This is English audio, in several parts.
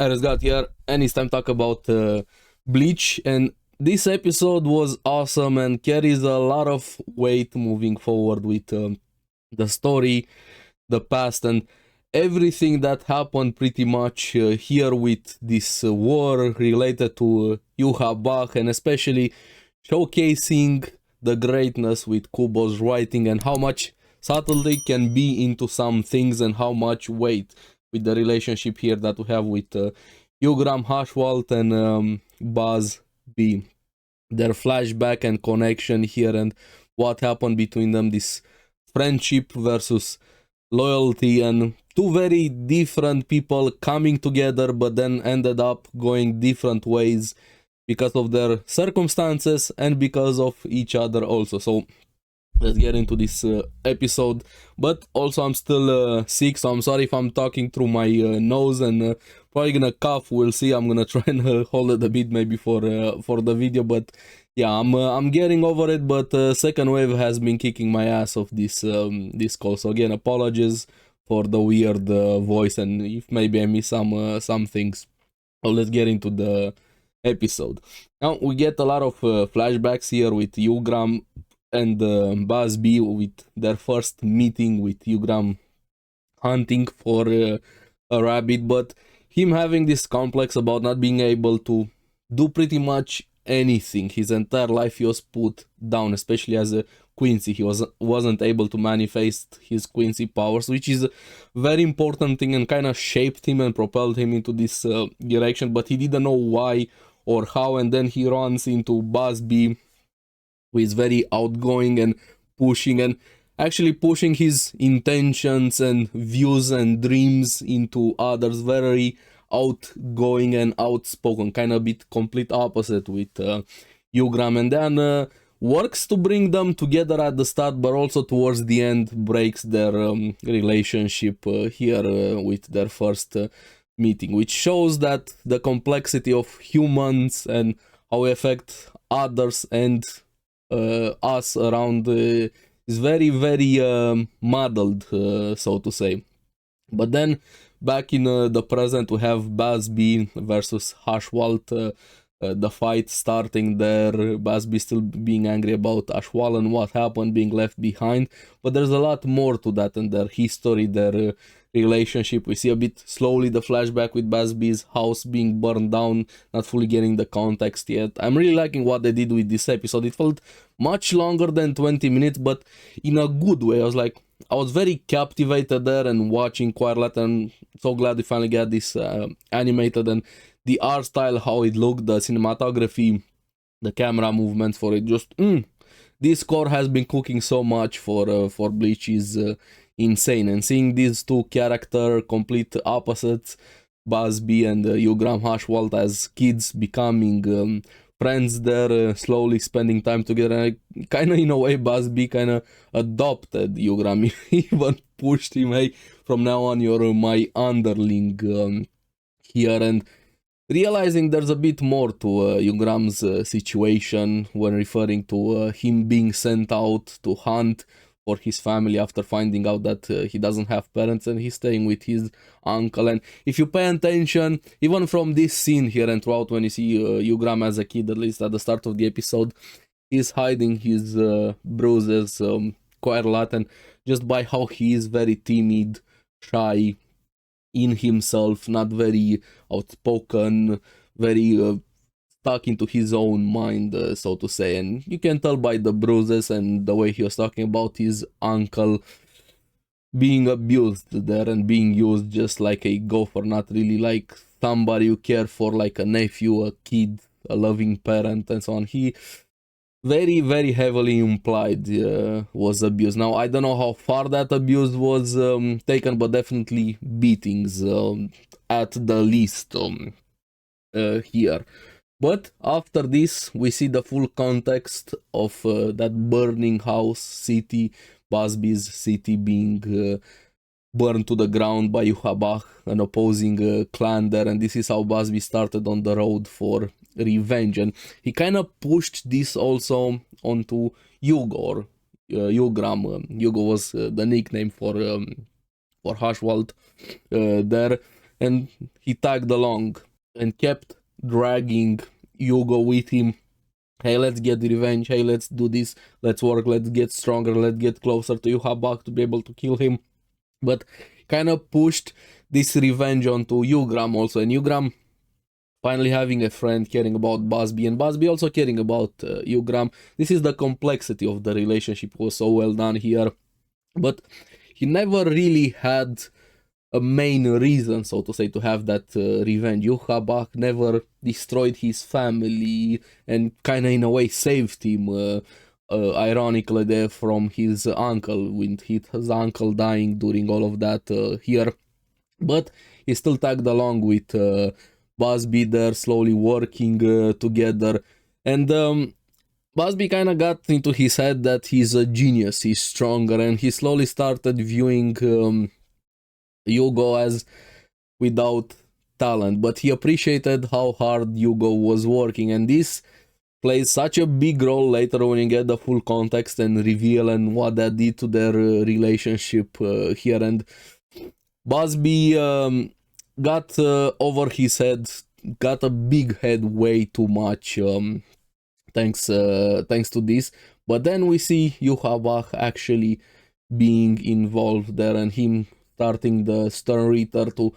Got here, and it's time to talk about Bleach. And this episode was awesome and carries a lot of weight moving forward with the story, the past, and everything that happened pretty much here with this war related to Yuha, and especially showcasing the greatness with Kubo's writing and how much subtlety can be into some things and how much weight with the relationship here that we have with Jugram Haschwalth and Bazz B. Their flashback and connection here and what happened between them, this friendship versus loyalty, and two very different people coming together but then ended up going different ways because of their circumstances and because of each other also. So let's get into this episode. But also I'm still sick, so I'm sorry if I'm talking through my nose and probably gonna cough. We'll see. I'm gonna try and hold it a bit maybe for the video, but yeah, I'm getting over it. But second wave has been kicking my ass of this this call. So again, apologies for the weird voice and if maybe I miss some things. So let's get into the episode. Now we get a lot of flashbacks here with Jugram and Bazz B with their first meeting with Jugram hunting for a rabbit, but him having this complex about not being able to do pretty much anything. His entire life he was put down, especially as a Quincy. He wasn't able to manifest his Quincy powers, which is a very important thing and kind of shaped him and propelled him into this direction, but he didn't know why or how, and then he runs into Bazz B, who is very outgoing and pushing and actually pushing his intentions and views and dreams into others, very outgoing and outspoken, kind of a bit complete opposite with Jugram, and then works to bring them together at the start, but also towards the end breaks their relationship here with their first meeting, which shows that the complexity of humans and how we affect others and us around is very, very muddled, so to say. But then back in the present, we have Bazz B versus Haschwalth. The fight starting there, Bazz B still being angry about Haschwalth and what happened, being left behind. But there's a lot more to that and their history, their relationship. We see a bit slowly the flashback with Bazz B's house being burned down, not fully getting the context yet. I'm really liking what they did with this episode. It felt much longer than 20 minutes, but in a good way. I was very captivated there and watching quite a lot, and so glad we finally got this animated, and the art style, how it looked, the cinematography, the camera movements for it, just this score has been cooking so much for Bleach is insane. And seeing these two character complete opposites, Bazz B and Jugram Haschwalth, as kids becoming friends there, slowly spending time together, and kind of in a way Bazz B kind of adopted Jugram. He even pushed him, hey, from now on you're my underling here, and realizing there's a bit more to Jugram's situation when referring to him being sent out to hunt for his family after finding out that he doesn't have parents and he's staying with his uncle. And if you pay attention, even from this scene here and throughout, when you see Jugram as a kid, at least at the start of the episode, he's hiding his bruises quite a lot, and just by how he is very timid, shy in himself, not very outspoken, very stuck into his own mind, so to say. And you can tell by the bruises and the way he was talking about his uncle being abused there and being used just like a gopher, not really like somebody you care for, like a nephew, a kid, a loving parent, and so on. He very, very heavily implied was abused. Now, I don't know how far that abuse was taken, but definitely beatings at the least here. But after this, we see the full context of that burning house city, Bazz B's city being burned to the ground by Yuha, an opposing clan there, and this is how Bazz B started on the road for revenge, and he kind of pushed this also onto Jugo, or Jugram. Jugo was the nickname for Haschwalth there, and he tagged along and kept dragging Hugo with him. Hey, let's get revenge. Hey, let's do this. Let's work. Let's get stronger. Let's get closer to Yuhabak to be able to kill him. But kind of pushed this revenge onto Jugram also. And Jugram finally having a friend caring about Bazz-B, and Bazz-B also caring about Jugram. This is the complexity of the relationship, was so well done here. But he never really had a main reason, so to say, to have that revenge. Yuhabak never destroyed his family and kind of in a way saved him, ironically, there from his uncle, with his uncle dying during all of that here. But he still tagged along with Bazz-B there, slowly working together. And Bazz-B kind of got into his head that he's a genius, he's stronger, and he slowly started viewing Hugo as without talent. But he appreciated how hard Hugo was working, and this plays such a big role later when you get the full context and reveal and what that did to their relationship here. And Bazz-B got over his head, got a big head way too much, thanks to this. But then we see Yuhabak actually being involved there, and him starting the Stern Reader to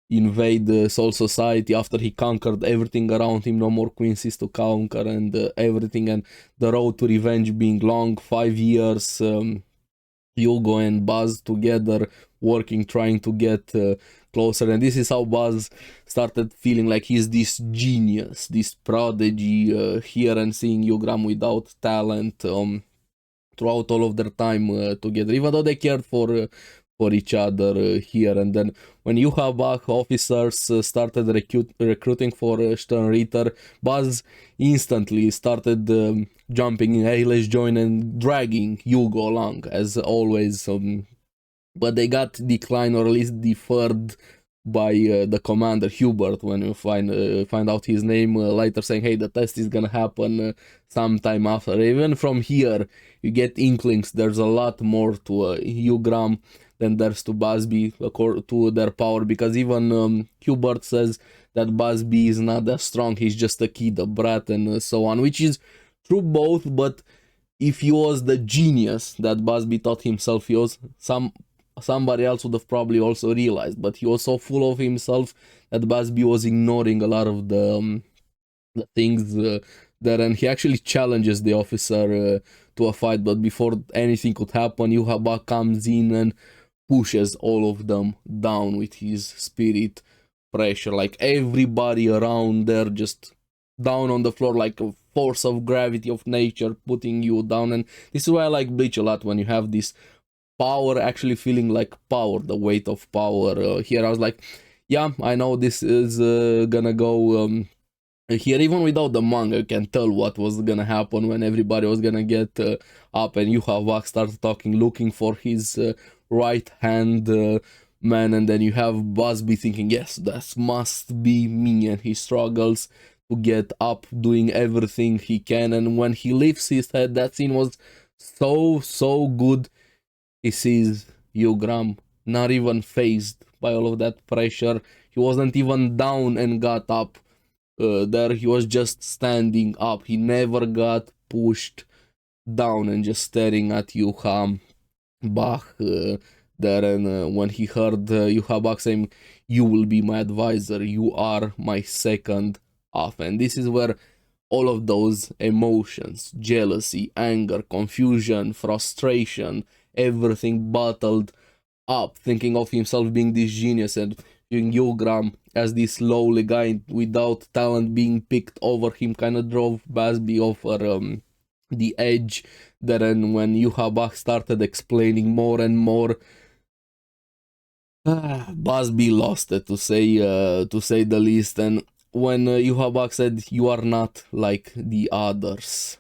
invade the Soul Society after he conquered everything around him. No more quincies to conquer and everything, and the road to revenge being long, 5 years. Hugo and Bazz together working, trying to get closer, and this is how Bazz started feeling like he's this genius, this prodigy here, and seeing Jugram without talent throughout all of their time together, even though they cared for each other here. And then when Yuhabak officers started recruiting for Stern Ritter, Bazz instantly started jumping in, hey, let's join, and dragging Hugo along as always. But they got declined, or at least deferred, by the commander Hubert when you find out his name later, saying, hey, the test is gonna happen sometime after. Even from here you get inklings there's a lot more to Jugram than there's to Bazz-B, to their power, because even Hubert says that Bazz-B is not that strong, he's just a kid, a brat, and so on, which is true both. But if he was the genius that Bazz-B thought himself he was, somebody else would have probably also realized. But he was so full of himself that Bazz-B was ignoring a lot of the things there, and he actually challenges the officer to a fight. But before anything could happen, Yuhabak comes in and pushes all of them down with his spirit pressure, like everybody around there just down on the floor, like a force of gravity of nature putting you down. And this is why I like Bleach a lot, when you have this power actually feeling like power, the weight of power. Here I was like, yeah, I know this is gonna go here. Even without the manga, you can tell what was gonna happen when everybody was gonna get up, and Yuhabak started talking, looking for his right hand man, and then you have Bazz-B thinking, yes, that must be me, and he struggles to get up, doing everything he can. And when he lifts his head, that scene was so good. He sees Jugram not even phased by all of that pressure. He wasn't even down and got up. There he was just standing up. He never got pushed down and just staring at Yuhabak there. And when he heard Yuhabak saying, you will be my advisor, you are my second half. And this is where all of those emotions, jealousy, anger, confusion, frustration, everything bottled up, thinking of himself being this genius and viewing Jugram as this lowly guy without talent being picked over him, kind of drove Bazz-B over the edge there. And when Yuhabak started explaining more and more, Bazz-B lost it, to say the least. And when Yuhabak said, you are not like the others,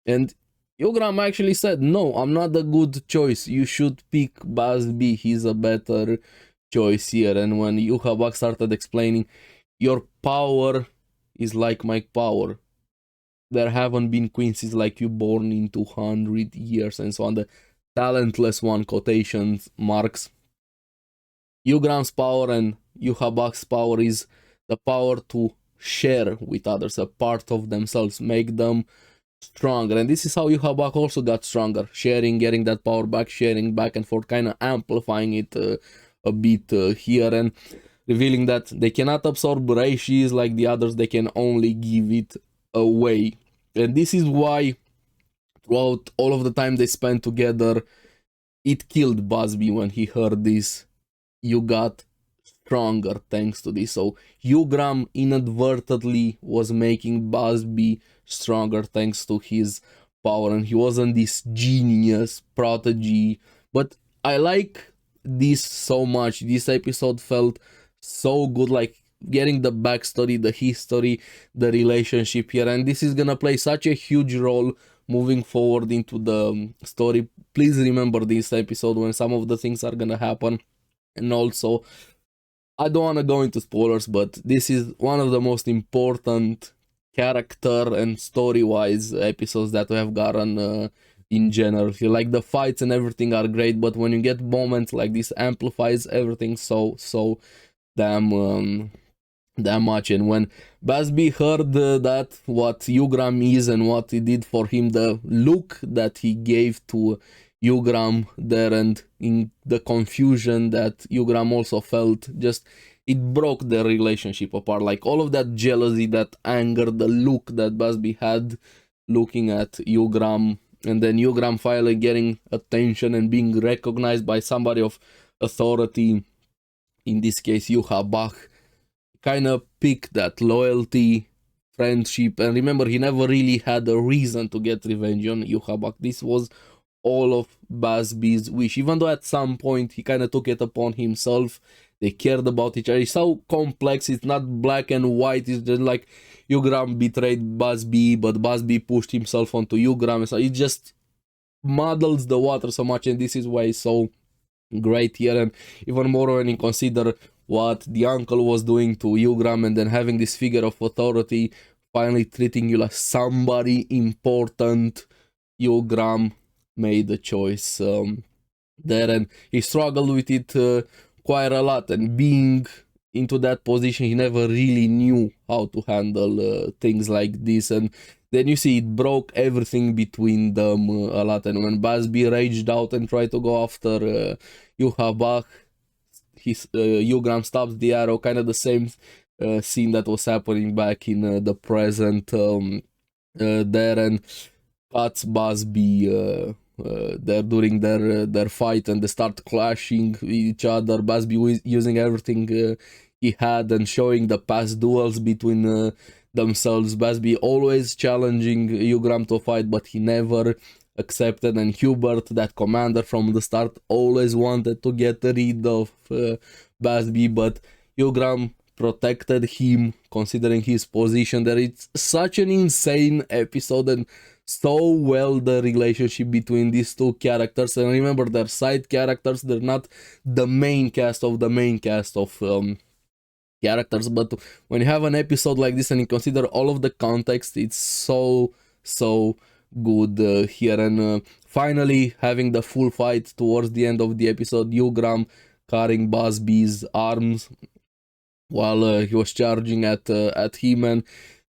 and Jugram actually said, no, I'm not a good choice, you should pick Bazz-B, he's a better choice here. And when Yuhabak started explaining, your power is like my power, there haven't been quincies like you born in 200 years, and so on, the talentless one, quotations marks, Jugram's power and Yuhabak's power is the power to share with others a part of themselves, make them stronger. And this is how Yuhabak also got stronger, sharing, getting that power back, sharing back and forth, kind of amplifying it a bit here, and revealing that they cannot absorb Reishis like the others, they can only give it away. And this is why throughout all of the time they spent together, it killed Busby when he heard this. You got stronger thanks to this. So Jugram inadvertently was making Busby stronger thanks to his power, and he wasn't this genius prodigy. But I like this so much. This episode felt so good, like getting the backstory, the history, the relationship here, and this is gonna play such a huge role moving forward into the story. Please remember this episode when some of the things are gonna happen. And also, I don't want to go into spoilers, but this is one of the most important character and story-wise episodes that we have gotten in general. Like, the fights and everything are great, but when you get moments like this, amplifies everything so damn much. And when Busby heard that what Jugram is and what he did for him, the look that he gave to Jugram there, and in the confusion that Jugram also felt, just it broke their relationship apart. Like, all of that jealousy, that anger, the look that Busby had looking at Jugram, and then Jugram finally getting attention and being recognized by somebody of authority, in this case Yuhabak, kind of picked that loyalty, friendship. And remember, he never really had a reason to get revenge on Yuhabak. This was all of Busby's wish, even though at some point he kind of took it upon himself. They cared about each other. It's so complex, it's not black and white. It's just like Jugram betrayed Busby, but Busby pushed himself onto Jugram, so it just muddles the water so much. And this is why it's so great here, and even more when you consider what the uncle was doing to Jugram, and then having this figure of authority finally treating you like somebody important. Jugram made the choice there, and he struggled with it quite a lot, and being into that position, he never really knew how to handle things like this. And then you see it broke everything between them a lot. And when Busby raged out and tried to go after Yuhabak, Jugram stops the arrow, kind of the same scene that was happening back in the present there, and cuts Busby there during their fight, and they start clashing with each other. Busby using everything he had and showing the past duels between themselves. Busby always challenging Jugram to fight, but he never accepted. And Hubert, that commander from the start, always wanted to get rid of Busby, but Jugram protected him, considering his position there. It's such an insane episode, and so well the relationship between these two characters. And remember, they're side characters, they're not the main cast of characters. But when you have an episode like this and you consider all of the context, it's so good here. And finally having the full fight towards the end of the episode, Jugram carrying Busby's arms while he was charging at him, and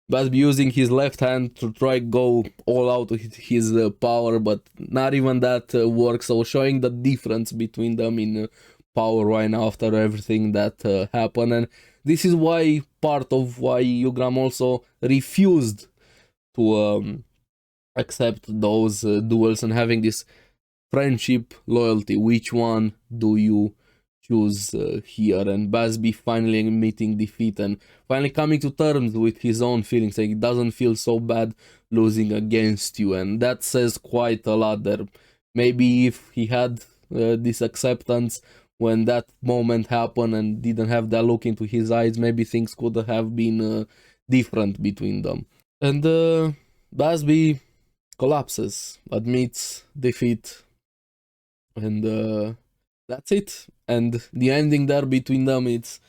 Busby using his left hand to try go all out with his power, but not even that works. So showing the difference between them in power right now after everything that happened. And this is why, part of why Jugram also refused to accept those duels, and having this friendship, loyalty. Which one do you choose here? And Busby finally admitting defeat and finally coming to terms with his own feelings, like it doesn't feel so bad losing against you. And that says quite a lot there. Maybe if he had this acceptance when that moment happened and didn't have that look into his eyes, maybe things could have been different between them. And Busby collapses, admits defeat, and that's it. And the ending there between them, it's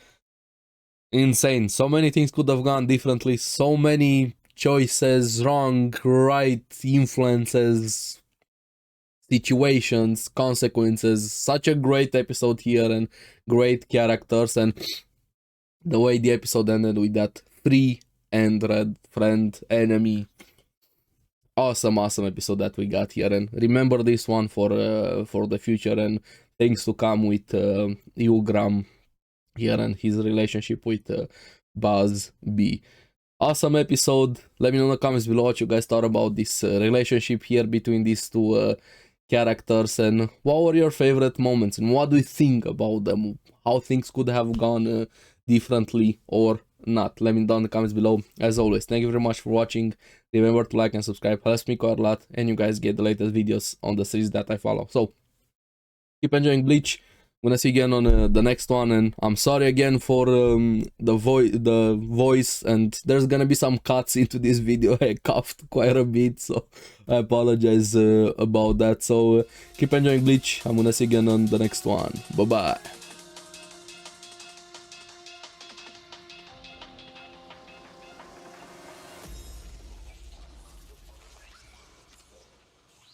insane. So many things could have gone differently, so many choices, wrong, right, influences, situations, consequences. Such a great episode here, and great characters. And the way the episode ended with that free and red friend enemy. Awesome episode that we got here, and remember this one for the future and things to come with Jugram here and his relationship with Bazz B. Awesome episode. Let me know in the comments below what you guys thought about this relationship here between these two characters, and what were your favorite moments, and what do you think about them, how things could have gone differently or not. Let me know down in the comments below. As always, thank you very much for watching. Remember to like and subscribe, helps me quite a lot, and you guys get the latest videos on the series that I follow. So keep enjoying Bleach. I'm gonna see you again on the next one, and I'm sorry again for the voice, and there's gonna be some cuts into this video. I coughed quite a bit, so I apologize about that. So keep enjoying Bleach. I'm gonna see you again on the next one. Bye bye.